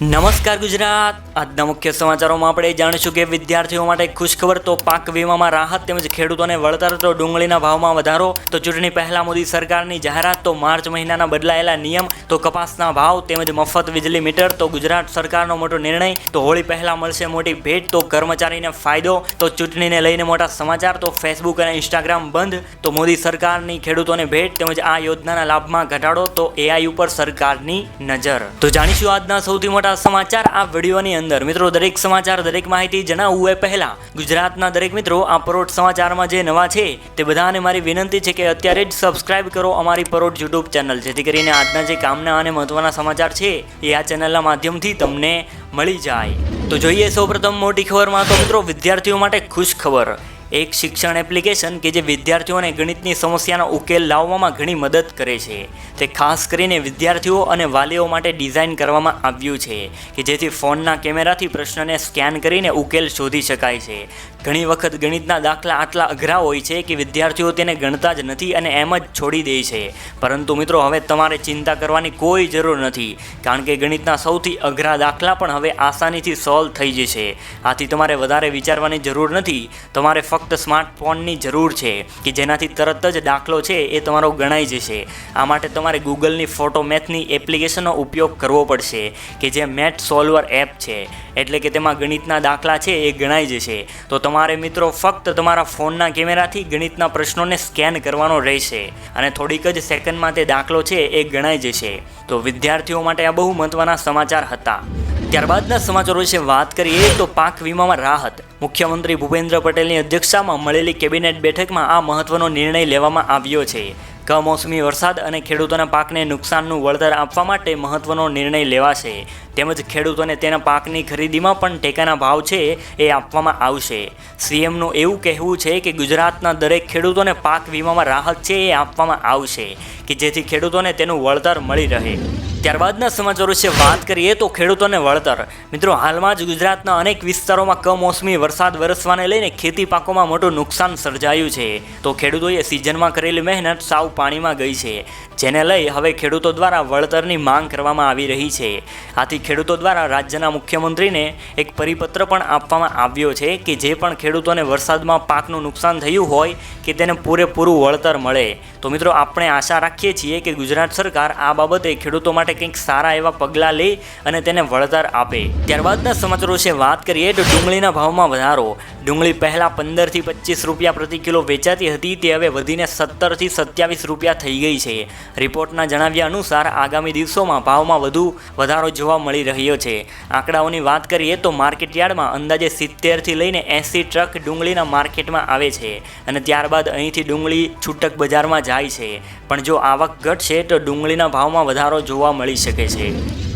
નમસ્કાર ગુજરાત. આજના મુખ્ય સમાચારોમાં આપણે જાણીશું કે વિદ્યાર્થીઓ માટે ખુશખબર તો પાક વીમામાં રાહત તેમજ ખેડૂતોને વળતર તો ડુંગળીના ભાવમાં વધારો તો ચૂંટણી પહેલા મોદી સરકારની જાહેરાત તો માર્ચ મહિનાના બદલાયેલા નિયમ તો કપાસના ભાવ તેમજ મફત વીજળી મીટર તો ગુજરાત સરકારનો મોટો નિર્ણય તો હોળી પહેલા મળશે મોટી ભેટ તો કર્મચારીને ફાયદો તો ચૂંટણીને લઈને મોટા સમાચાર તો ફેસબુક અને ઇન્સ્ટાગ્રામ બંધ તો મોદી સરકારની ખેડૂતોને ભેટ તેમજ આ યોજનાના લાભમાં ઘટાડો તો એઆઈ ઉપર સરકારની નજર. તો જાણીશું આજના સૌથી મોટા સમાચાર આ વિડીયોની અંદર. મિત્રો, દરેક સમાચાર દરેક માહિતી જણાવવું એ પહેલા ગુજરાતના દરેક મિત્રો આ પરોઢ સમાચારમાં જે નવા છે તે બધાને મારી વિનંતી છે કે અત્યારે જ સબસ્ક્રાઇબ કરો અમારી પરોઢ યુટ્યુબ ચેનલ, જેથી કરીને આજના જે કામના અને મહત્વના સમાચાર છે એ આ ચેનલના માધ્યમથી તમને મળી જાય. તો જોઈએ સૌપ્રથમ મોટી ખબરમાં. તો મિત્રો, વિદ્યાર્થીઓ માટે ખુશ ખબર. એક શિક્ષણ એપ્લિકેશન કે જે વિદ્યાર્થીઓને ગણિતની સમસ્યાનો ઉકેલ લાવવામાં ઘણી મદદ કરે છે. તે ખાસ કરીને વિદ્યાર્થીઓ અને વાલીઓ માટે ડિઝાઇન કરવામાં આવ્યું છે કે જેથી ફોનના કેમેરાથી પ્રશ્નને સ્કેન કરીને ઉકેલ શોધી શકાય છે. ઘણી વખત ગણિતના દાખલા આટલા અઘરા હોય છે કે વિદ્યાર્થીઓ તેને ગણતા જ નથી અને એમ જ છોડી દે છે. પરંતુ મિત્રો, હવે તમારે ચિંતા કરવાની કોઈ જરૂર નથી, કારણ કે ગણિતના સૌથી અઘરા દાખલા પણ હવે આસાનીથી સોલ્વ થઈ જશે. આથી તમારે વધારે વિચારવાની જરૂર નથી. તમારે ફક્ત સ્માર્ટફોનની જરૂર છે કે જેનાથી તરત જ દાખલો છે એ તમારો ગણાઈ જશે. આ માટે તમારે ગૂગલની ફોટો મેથની એપ્લિકેશનનો ઉપયોગ કરવો પડશે કે જે મેથ સોલ્વર એપ છે. એટલે કે તેમાં ગણિતના દાખલા છે એ ગણાઈ જશે. તો તમારે મિત્રો ફક્ત તમારા ફોનના કેમેરાથી ગણિતના પ્રશ્નોને સ્કેન કરવાનો રહેશે અને થોડીક જ સેકન્ડમાં તે દાખલો છે એ ગણાઈ જશે. તો વિદ્યાર્થીઓ માટે આ બહુ મહત્વના સમાચાર હતા. ત્યારબાદના સમાચારો વિશે વાત કરીએ તો પાક વીમામાં રાહત. મુખ્યમંત્રી ભૂપેન્દ્ર પટેલની અધ્યક્ષતામાં મળેલી કેબિનેટ બેઠકમાં આ મહત્વનો નિર્ણય લેવામાં આવ્યો છે. કમોસમી વરસાદ અને ખેડૂતોના પાકને નુકસાનનું વળતર આપવા માટે મહત્વનો નિર્ણય લેવાશે. તેમજ ખેડૂતોને તેના પાકની ખરીદીમાં પણ ટેકાના ભાવ છે એ આપવામાં આવશે. સીએમનું એવું કહેવું છે કે ગુજરાતના દરેક ખેડૂતોને પાક વીમામાં રાહત છે એ આપવામાં આવશે કે જેથી ખેડૂતોને તેનું વળતર મળી રહે. ત્યારબાદના સમાચારો વિશે વાત કરીએ તો ખેડૂતોને વળતર. મિત્રો, હાલમાં જ ગુજરાતના અનેક વિસ્તારોમાં કમોસમી વરસાદ વરસવાને લઈને ખેતી પાકોમાં મોટું નુકસાન સર્જાયું છે. તો ખેડૂતોએ સિઝનમાં કરેલી મહેનત સાવ પાણીમાં ગઈ છે, જેને લઈ હવે ખેડૂતો દ્વારા વળતરની માંગ કરવામાં આવી રહી છે. આથી ખેડૂતો દ્વારા રાજ્યના મુખ્યમંત્રીને એક પરિપત્ર પણ આપવામાં આવ્યો છે કે જે પણ ખેડૂતોને વરસાદમાં પાકનું નુકસાન થયું હોય કે તેને પૂરેપૂરું વળતર મળે. તો મિત્રો, આપણે આશા રાખીએ છીએ કે ગુજરાત સરકાર આ બાબતે ખેડૂતો માટે કંઈક સારા એવા પગલાં લે અને તેને વળતર આપે. ત્યારબાદના સમાચારો વિશે વાત કરીએ તો ડુંગળીના ભાવમાં વધારો. ડુંગળી પહેલાં 15 થી 25 રૂપિયા પ્રતિ કિલો વેચાતી હતી, તે હવે વધીને 17 થી 27 રૂપિયા થઈ ગઈ છે. રિપોર્ટના જણાવ્યા અનુસાર આગામી દિવસોમાં ભાવમાં વધુ વધારો જોવા મળી રહ્યો છે. આંકડાઓની વાત કરીએ તો માર્કેટયાર્ડમાં અંદાજે 70 થી લઈને 80 ટ્રક ડુંગળીના માર્કેટમાં આવે છે અને ત્યારબાદ અહીંથી ડુંગળી છૂટક બજારમાં જાય છે. પણ જો આવક ઘટશે તો ડુંગળીના ભાવમાં વધારો જોવા મળી શકે છે.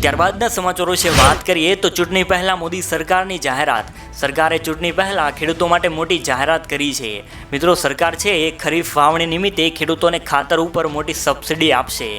ત્યારબાદના સમાચારો વિશે વાત કરીએ તો ચૂંટણી પહેલાં મોદી સરકારની જાહેરાત. સરકારે ચૂંટણી પહેલાં ખેડૂતો માટે મોટી જાહેરાત કરી છે. મિત્રો, સરકાર છે એ ખરીફ વાવણી નિમિત્તે ખેડૂતોને ખાતર ઉપર મોટી સબસિડી આપશે.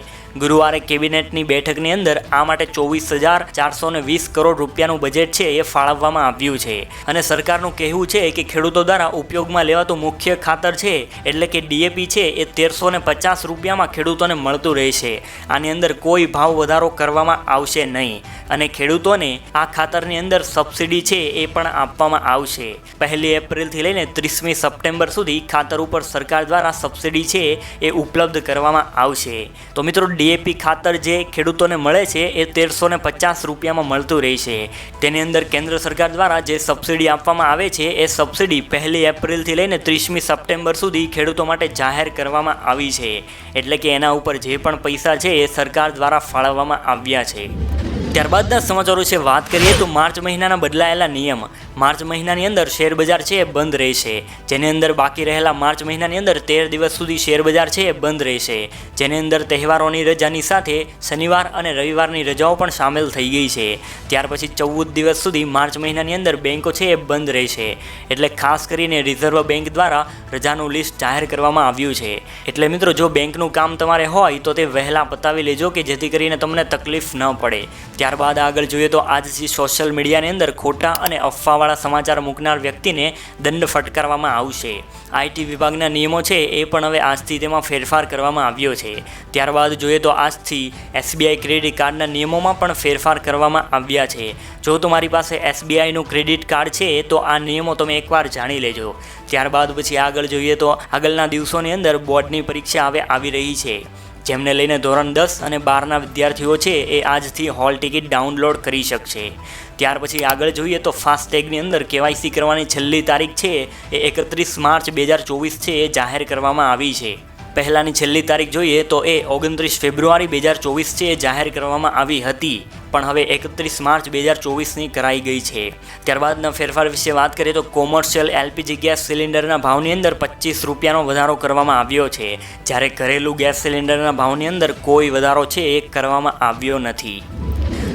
ગુરુવારે કેબિનેટની બેઠકની અંદર આ માટે 24,420 કરોડ રૂપિયાનું બજેટ છે એ ફાળવવામાં આવ્યું છે. અને સરકારનું કહેવું છે કે ખેડૂતો દ્વારા ઉપયોગમાં લેવાતું મુખ્ય ખાતર છે એટલે કે ડીએપી છે એ 1350 રૂપિયામાં ખેડૂતોને મળતું રહેશે. આની અંદર કોઈ ભાવ વધારો કરવામાં આવશે નહીં અને ખેડૂતોને આ ખાતરની અંદર સબસિડી છે એ પણ આપવામાં આવશે. 1 એપ્રિલથી લઈને 30મી સપ્ટેમ્બર સુધી ખાતર ઉપર સરકાર દ્વારા સબસિડી છે એ ઉપલબ્ધ કરવામાં આવશે. તો મિત્રો, ડીએપી ખાતર જે ખેડૂતોને મળે છે એ 1350 રૂપિયામાં મળતું રહેશે. તેની અંદર કેન્દ્ર સરકાર દ્વારા જે સબસિડી આપવામાં આવે છે એ સબસિડી 1 એપ્રિલથી લઈને 30મી સપ્ટેમ્બર સુધી ખેડૂતો માટે જાહેર કરવામાં આવી છે. એટલે કે એના ઉપર જે પણ પૈસા છે એ સરકાર દ્વારા ફાળવવામાં આવ્યા છે. ત્યારબાદના સમાચારો વિશે વાત કરીએ તો માર્ચ મહિનાના બદલાયેલા નિયમ. માર્ચ મહિનાની અંદર શેરબજાર છે એ બંધ રહેશે, જેની અંદર બાકી રહેલા માર્ચ મહિનાની અંદર 13 દિવસ સુધી શેરબજાર છે એ બંધ રહેશે, જેની અંદર તહેવારોની રજાની સાથે શનિવાર અને રવિવારની રજાઓ પણ સામેલ થઈ ગઈ છે. ત્યાર પછી 14 દિવસ સુધી માર્ચ મહિનાની અંદર બેન્કો છે એ બંધ રહેશે. એટલે ખાસ કરીને રિઝર્વ બેન્ક દ્વારા રજાનું લિસ્ટ જાહેર કરવામાં આવ્યું છે. એટલે મિત્રો, જો બેન્કનું કામ તમારે હોય તો તે વહેલા પતાવી લેજો કે જેથી કરીને તમને તકલીફ ન પડે. ત્યારબાદ આગળ જોઈએ તો આજથી સોશિયલ મીડિયાની અંદર ખોટા અને અફવાવાળા સમાચાર મૂકનાર વ્યક્તિને દંડ ફટકારવામાં આવશે. આઈટી વિભાગના નિયમો છે એ પણ હવે આજથી તેમાં ફેરફાર કરવામાં આવ્યો છે. ત્યારબાદ જોઈએ તો આજથી SBI ક્રેડિટ કાર્ડના નિયમોમાં પણ ફેરફાર કરવામાં આવ્યા છે. જો તમારી પાસે SBIનું ક્રેડિટ કાર્ડ છે તો આ નિયમો તમે એકવાર જાણી લેજો. ત્યારબાદ પછી આગળ જોઈએ તો આગળના દિવસોની અંદર બોર્ડની પરીક્ષા હવે આવી રહી છે, જેમને લઈને ધોરણ 10 અને 12ના વિદ્યાર્થીઓ છે એ આજથી હોલ ટિકિટ ડાઉનલોડ કરી શકશે. ત્યાર પછી આગળ જોઈએ તો ફાસ્ટેગની અંદર KYC કરવાની છેલ્લી તારીખ છે એ 31 માર્ચ 2024 છે એ જાહેર કરવામાં આવી છે. પહેલાંની છેલ્લી તારીખ જોઈએ તો એ 29 ફેબ્રુઆરી 2024 છે એ જાહેર કરવામાં આવી હતી, પણ હવે 31 માર્ચ 2024ની કરાઈ ગઈ છે. ત્યારબાદના ફેરફાર વિશે વાત કરીએ તો કોમર્શિયલ LPG ગેસ સિલિન્ડરના ભાવની અંદર 25 રૂપિયાનો વધારો કરવામાં આવ્યો છે, જ્યારે ઘરેલું ગેસ સિલિન્ડરના ભાવની અંદર કોઈ વધારો છે એ કરવામાં આવ્યો નથી.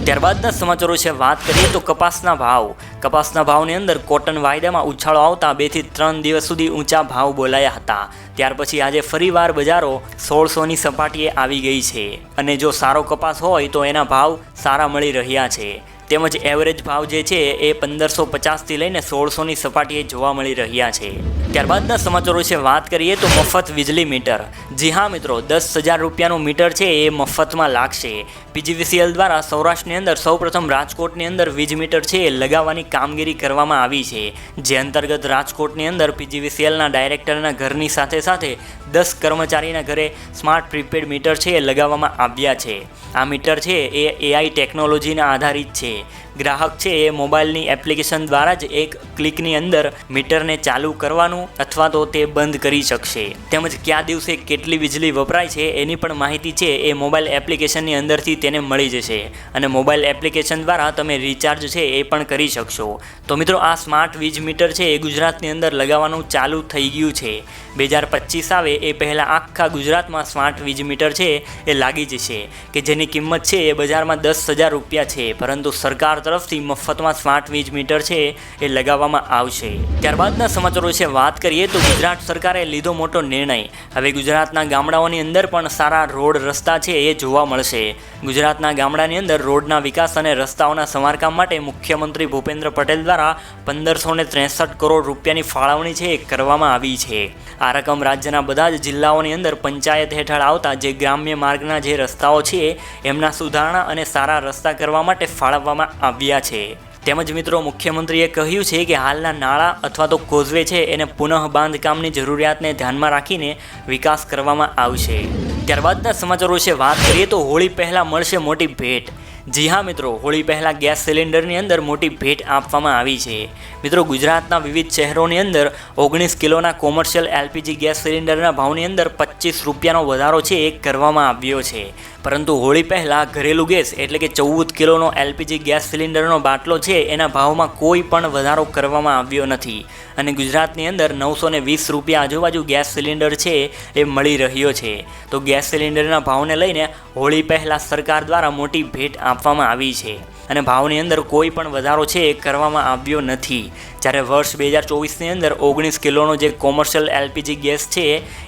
ત્યારબાદના સમાચારો છે વાત કરીએ તો કપાસના ભાવની અંદર કોટન વાયદામાં ઉછાળો આવતા 2 થી 3 દિવસ સુધી ઊંચા ભાવ બોલાયા હતા. ત્યાર પછી આજે ફરીવાર બજારો 1600ની સપાટીએ આવી ગઈ છે, અને જો સારો કપાસ હોય તો એના ભાવ સારા મળી રહ્યા છે. તેમજ એવરેજ ભાવ જે છે એ 1550થી લઈને 1600ની સપાટીએ જોવા મળી રહ્યા છે. ત્યારબાદના સમાચારો છે વાત કરીએ તો મફત વીજળી મીટર. જી હા મિત્રો, 10,000 રૂપિયાનું મીટર છે એ મફતમાં લાગશે. PGVCL દ્વારા સૌરાષ્ટ્રની અંદર સૌપ્રથમ રાજકોટની અંદર વીજ મીટર છે એ લગાવવાની કામગીરી કરવામાં આવી છે, જે અંતર્ગત રાજકોટની અંદર PGVCLના ડાયરેક્ટરના ઘરની સાથે સાથે 10 કર્મચારીના ઘરે સ્માર્ટ પ્રીપેડ મીટર છે એ લગાવવામાં આવ્યા છે. આ મીટર છે એ AI ટેકનોલોજીના આધારિત છે. ગ્રાહક છે એ મોબાઈલની એપ્લિકેશન દ્વારા જ એક ક્લિકની અંદર મીટરને ચાલુ કરવાનું અથવા તો તે બંધ કરી શકશે. તેમજ કયા દિવસે કેટલી વીજળી વપરાય છે એની પણ માહિતી છે એ મોબાઈલ એપ્લિકેશનની અંદરથી તેને મળી જશે, અને મોબાઈલ એપ્લિકેશન દ્વારા તમે રિચાર્જ છે એ પણ કરી શકશો. તો મિત્રો, આ સ્માર્ટ વીજ મીટર છે એ ગુજરાતની અંદર લગાવવાનું ચાલુ થઈ ગયું છે. 2025 આવે એ પહેલાં આખા ગુજરાતમાં સ્માર્ટ વીજ મીટર છે એ લાગી જશે, કે જેની કિંમત છે એ બજારમાં 10,000 રૂપિયા છે, પરંતુ સરકાર તરફથી મફતમાં સ્માર્ટ વીજ મીટર છે એ લગાવવામાં આવશે. ત્યારબાદના સમાચારો વિશે વાત કરીએ તો ગુજરાત સરકારે લીધો મોટો નિર્ણય. હવે ગુજરાતના ગામડાઓની અંદર પણ સારા રોડ રસ્તા છે એ જોવા મળશે. ગુજરાતના ગામડાની અંદર રોડના વિકાસ અને રસ્તાઓના સમારકામ માટે મુખ્યમંત્રી ભૂપેન્દ્ર પટેલ દ્વારા 1563 કરોડ રૂપિયાની ફાળવણી છે એ કરવામાં આવી છે. આ રકમ રાજ્યના બધા જ જિલ્લાઓની અંદર પંચાયત હેઠળ આવતા જે ગ્રામ્ય માર્ગના જે રસ્તાઓ છે એમના સુધારણા અને સારા રસ્તા કરવા માટે ફાળવવામાં આવ્યા છે. તેમજ મિત્રો, મુખ્યમંત્રીએ કહ્યું છે કે હાલના નાળા અથવા તો કોઝવે છે એને પુનઃ બાંધકામની જરૂરિયાતને ધ્યાનમાં રાખીને વિકાસ કરવામાં આવશે. ત્યારબાદના સમાચારો વિશે વાત કરીએ તો હોળી પહેલાં મળશે મોટી ભેટ. જી હા મિત્રો, હોળી પહેલાં ગેસ સિલિન્ડરની અંદર મોટી ભેટ આપવામાં આવી છે. મિત્રો, ગુજરાતના વિવિધ શહેરોની અંદર 19 કિલોના કોમર્શિયલ LPG ગેસ સિલિન્ડરના ભાવની અંદર 25 રૂપિયાનો વધારો છે એ કરવામાં આવ્યો છે. પરંતુ હોળી પહેલાં ઘરેલું ગેસ એટલે કે 14 કિલોનો LPG ગેસ સિલિન્ડરનો બાટલો છે એના ભાવમાં કોઈ પણ વધારો કરવામાં આવ્યો નથી, અને ગુજરાતની અંદર 920 રૂપિયા આજુબાજુ ગેસ સિલિન્ડર છે એ મળી રહ્યો છે. તો ગેસ સિલિન્ડરના ભાવને લઈને હોળી પહેલાં સરકાર દ્વારા મોટી ભેટ આપવામાં આવી છે, અને ભાવની અંદર કોઈ પણ વધારો છે એ કરવામાં આવ્યો નથી. જ્યારે વર્ષ 2024ની અંદર 19 કિલોનો જે કોમર્શિયલ LPG ગેસ છે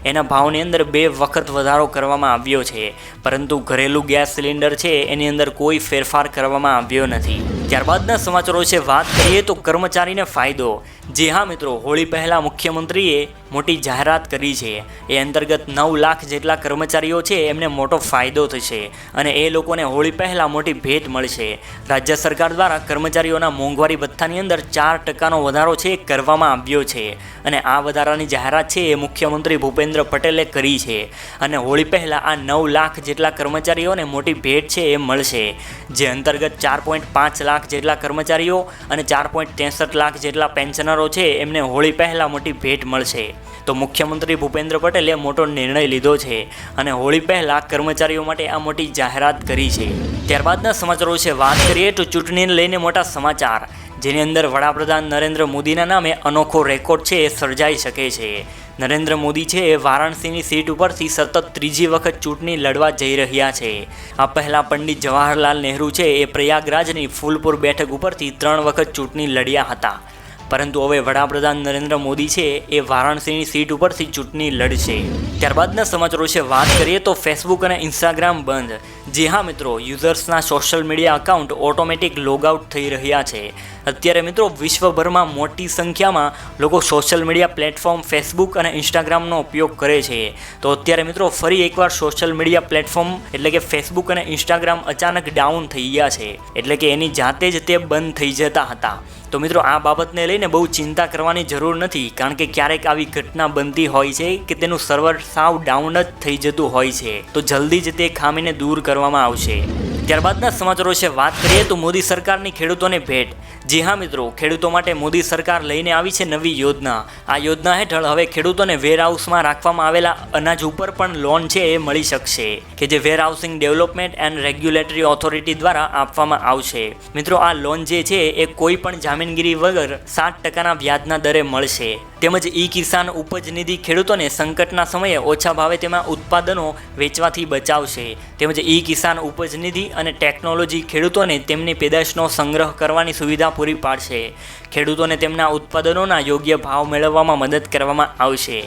એના ભાવની અંદર 2 વખત વધારો કરવામાં આવ્યો છે, પરંતુ ઘરેલું ગેસ સિલિન્ડર છે એની અંદર કોઈ ફેરફાર કરવામાં આવ્યો નથી. ત્યારબાદના સમાચારો વિશે વાત કરીએ તો કર્મચારીને ફાયદો. જી હા મિત્રો, હોળી પહેલાં મુખ્યમંત્રીએ મોટી જાહેરાત કરી છે. એ અંતર્ગત 9 લાખ જેટલા કર્મચારીઓ છે એમને મોટો ફાયદો થશે, અને એ લોકોને હોળી પહેલાં મોટી ભેટ મળશે. રાજ્ય સરકાર દ્વારા કર્મચારીઓના મોંઘવારી ભથ્થાની અંદર 4% વધારો છે કરવામાં આવ્યો છે, અને આ વધારાની જાહેરાત છે એ મુખ્યમંત્રી ભૂપેન્દ્ર પટેલે કરી છે. અને હોળી પહેલાં આ 9 લાખ જેટલા કર્મચારીઓને મોટી ભેટ છે એ મળશે, જે અંતર્ગત 4.5 લાખ જેટલા કર્મચારીઓ અને 4.63 લાખ જેટલા પેન્શનરો છે એમને હોળી પહેલાં મોટી ભેટ મળશે. તો મુખ્યમંત્રી ભૂપેન્દ્ર પટેલે મોટો નિર્ણય લીધો છે, અને હોળી પહેલાં કર્મચારીઓ માટે આ મોટી જાહેરાત કરી છે. ત્યારબાદના સમાચારો વિશે વાત કરીએ તો ચૂંટણીને લઈને મોટા સમાચાર, જેની અંદર વડાપ્રધાન નરેન્દ્ર મોદીના નામે અનોખો રેકોર્ડ છે એ સર્જાઈ શકે છે. નરેન્દ્ર મોદી છે એ વારાણસીની સીટ ઉપરથી સતત 3જી વખત ચૂંટણી લડવા જઈ રહ્યા છે. આ પહેલાં પંડિત જવાહરલાલ નહેરુ છે એ પ્રયાગરાજની ફૂલપુર બેઠક ઉપરથી 3 વખત ચૂંટણી લડ્યા હતા, પરંતુ હવે વડાપ્રધાન નરેન્દ્ર મોદી છે એ વારાણસીની સીટ ઉપરથી ચૂંટણી લડશે. ત્યારબાદના સમાચારો વિશે વાત કરીએ તો ફેસબુક અને ઇન્સ્ટાગ્રામ બંધ. જી હા મિત્રો, યુઝર્સના social media account automatic logout થઈ રહ્યા છે. અત્યારે મિત્રો વિશ્વભરમાં મોટી સંખ્યામાં લોકો સોશિયલ મીડિયા પ્લેટફોર્મ ફેસબુક અને ઇન્સ્ટાગ્રામનો ઉપયોગ કરે છે. તો અત્યારે મિત્રો ફરી એકવાર સોશિયલ મીડિયા પ્લેટફોર્મ એટલે કે ફેસબુક અને ઇન્સ્ટાગ્રામ અચાનક ડાઉન થઈ ગયા છે. એટલે કે એની જાતે જ તે બંધ થઈ જતા હતા. તો મિત્રો આ બાબતને લઈને બહુ ચિંતા કરવાની જરૂર નથી, કારણ કે ક્યારેક આવી ઘટના બનતી હોય છે કે તેનું સર્વર સાવ ડાઉન જ થઈ જતું હોય છે. તો જલ્દી જ તે ખામીને દૂર કરવામાં આવશે. ત્યારબાદના સમાચારો વિશે વાત કરીએ તો મોદી સરકારની ખેડૂતોને ભેટ. જી હા મિત્રો, ખેડૂતો માટે મોદી સરકાર લઈને આવી છે નવી યોજના. આ યોજના હેઠળ હવે ખેડૂતોને વેરહાઉસમાં રાખવામાં આવેલા અનાજ ઉપર પણ લોન છે એ મળી શકશે, કે જે warehousing development and regulatory authority દ્વારા આપવામાં આવશે. મિત્રો આ લોન જે છે એ કોઈ પણ જામીનગીરી વગર 7% વ્યાજના દરે મળશે. તેમજ ઈ કિસાન ઉપજ નિધિ ખેડૂતોને સંકટના સમયે ઓછા ભાવે તેમાં ઉત્પાદનો વેચવાથી બચાવશે. તેમજ ઈ કિસાન ઉપજ નિધિ અને ટેકનોલોજી ખેડૂતોને તેમની પેદાશનો સંગ્રહ કરવાની સુવિધા પૂરી પાડશે. ખેડૂતોને તેમના ઉત્પાદનોના યોગ્ય ભાવ મેળવવામાં મદદ કરવામાં આવશે.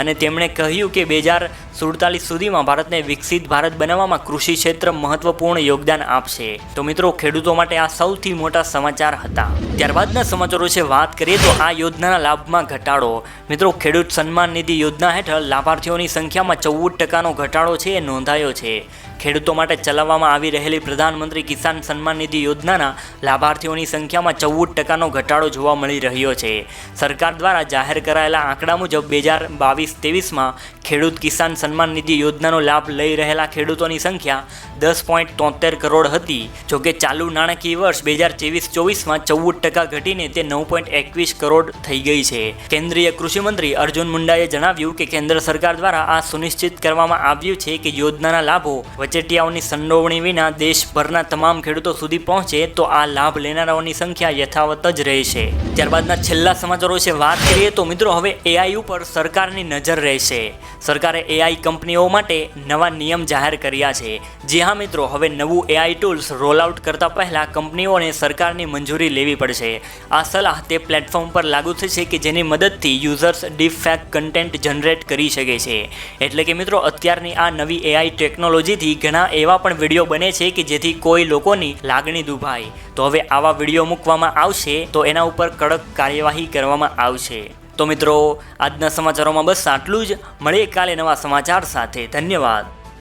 અને તેમણે કહ્યું કે 2047 સુધીમાં ભારતને વિકસિત ભારત બનાવવામાં કૃષિ ક્ષેત્ર મહત્વપૂર્ણ યોગદાન આપશે. તો મિત્રો ખેડૂતો માટે આ સૌથી મોટા સમાચાર હતા. ત્યારબાદના સમાચારો વિશે વાત કરીએ તો આ યોજનાના લાભમાં ઘટાડો. મિત્રો ખેડૂત સન્માન નિધિ યોજના હેઠળ લાભાર્થીઓની સંખ્યામાં 14% ઘટાડો છે એ નોંધાયો છે. ખેડૂતો માટે ચલાવવામાં આવી રહેલી પ્રધાનમંત્રી કિસાન સન્માન નિધિ યોજનાના લાભાર્થીઓની સંખ્યામાં 14% ઘટાડો જોવા મળી રહ્યો છે. સરકાર દ્વારા જાહેર કરાયેલા આંકડા મુજબ 2022-23માં ખેડૂત કિસાન સન્માન નિધિ યોજનાનો લાભ લઈ રહેલા ખેડૂતોની સંખ્યા 10.73 કરોડ હતી. જોકે ચાલુ નાણાકીય વર્ષ 2023-24માં 14% ઘટીને તે 9.21 કરોડ થઈ ગઈ છે. કેન્દ્રીય કૃષિ મંત્રી અર્જુન મુંડાએ જણાવ્યું કે કેન્દ્ર સરકાર દ્વારા આ સુનિશ્ચિત કરવામાં આવ્યું છે કે યોજનાના લાભો વચેટિયાઓની સંડોવણી વિના દેશભરના તમામ ખેડૂતો સુધી પહોંચે, તો આ લાભ લેનારાઓની સંખ્યા યથાવત જ રહેશે. ત્યારબાદના છેલ્લા સમાચારો વિશે વાત કરીએ તો મિત્રો હવે એઆઈ ઉપર સરકારની નજર રહેશે. સરકારે એઆઈ કંપનીઓ માટે નવા નિયમ જાહેર કર્યા છે. જી હા મિત્રો, હવે નવું એઆઈ ટૂલ્સ રોલ આઉટ કરતા પહેલા કંપનીઓને સરકારની મંજૂરી લેવી પડશે. આ સલાહ તે પ્લેટફોર્મ પર લાગુ થશે કે જેની મદદથી users deep fake content generate કરી શકે છે. એટલે કે મિત્રો અત્યારની આ નવી એઆઈ ટેકનોલોજીથી ઘણા એવા પણ વિડીયો બને છે કે જેથી કોઈ લોકોની લાગણી દુભાય. તો હવે આવા વિડીયો મૂકવામાં આવશે તો એના ઉપર કડક કાર્યવાહી કરવામાં આવશે. તો મિત્રો આજના સમાચારોમાં બસ આટલું જ. મળીએ કાલે નવા સમાચાર સાથે. ધન્યવાદ.